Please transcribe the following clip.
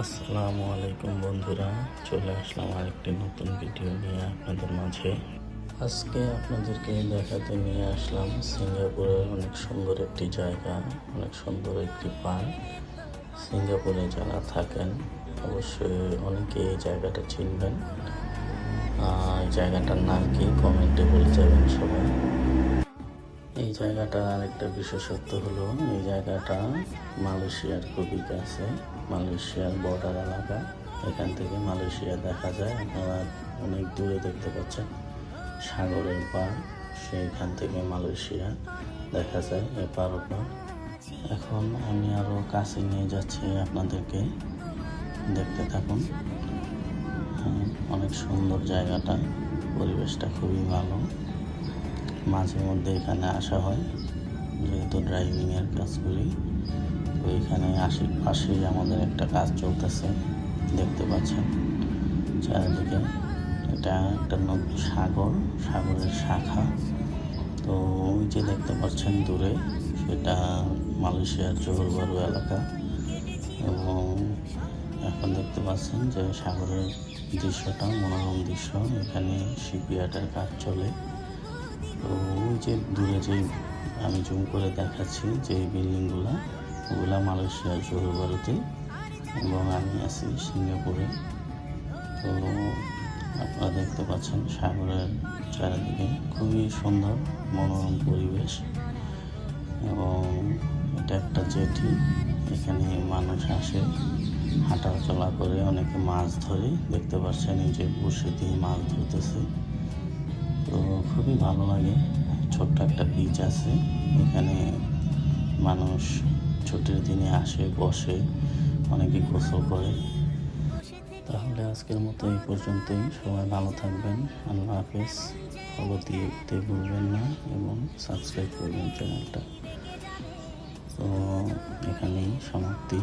আসসালামু আলাইকুম বন্ধুরা, চলে আসলাম আরেকটি নতুন ভিডিও নিয়ে আপনাদের মাঝে। আজকে আপনাদেরকে দেখাতে নিয়ে আসলাম সিঙ্গাপুরের অনেক সুন্দর একটি জায়গা, অনেক সুন্দর একটি পার্ক। সিঙ্গাপুরে যারা থাকেন অবশ্যই অনেকে এই জায়গাটা চিনবেন। এই জায়গাটার নাম কি কমেন্টে বলে যাবেন সবাই। এই জায়গাটার আরেকটা বিশেষত্ব হলো এই জায়গাটা মালয়েশিয়ার খুবই কাছে, মালয়েশিয়ার বর্ডার এলাকা। এখান থেকে মালয়েশিয়া দেখা যায়, আপনারা অনেক দূরে দেখতে পাচ্ছেন সাগরের পার, সেইখান থেকে মালয়েশিয়া দেখা যায় এপার ওপার। এখন আমি আরও কাছে নিয়ে যাচ্ছি আপনাদেরকে, দেখতে থাকুন। অনেক সুন্দর জায়গাটা, পরিবেশটা খুবই ভালো। মাঝে মধ্যে এখানে আসা হয়, যেহেতু ড্রাইভিংয়ের কাজ করি, তো এখানে আশেপাশেই আমাদের একটা কাজ চলতেছে, দেখতে পাচ্ছেন চারিদিকে। এটা একটা সাগরের শাখা। তো ওই যে দেখতে পাচ্ছেন দূরে, সেটা মালয়েশিয়ার জোহর বারু এলাকা। এবং এখন দেখতে পাচ্ছেন যে সাগরের দৃশ্যটা মনোরম দৃশ্য। এখানে শিপইয়ার্ডের কাজ চলে। তো ওই যে দূরে যে আমি জুম করে দেখাচ্ছি যে বিল্ডিংগুলো, ওগুলা মালয়েশিয়ার জোহর বারুতে, এবং আমি আছি সিঙ্গাপুরে। তো আপনারা দেখতে পাচ্ছেন সাগরের চারিদিকে খুবই সুন্দর মনোরম পরিবেশ। এবং এটা একটা জেটি, এখানে মানুষ আসে, হাঁটা চলা করে, অনেকে মাছ ধরে, দেখতে পাচ্ছেন এই যে বসে দিয়ে মাছ ধরতেছে। তো খুবই ভালো লাগে। ছোট্ট একটা বিচ আছে, এখানে মানুষ ছুটির দিনে আসে, বসে, অনেকে গোসল করে। তাহলে আজকের মতো এই পর্যন্তই। সবাই ভালো থাকবেন। আল্লাহ হাফেজ। ফলো দিতে ভুলবেন না এবং সাবস্ক্রাইব করবেন চ্যানেলটা। তো এখানেই সমাপ্তি।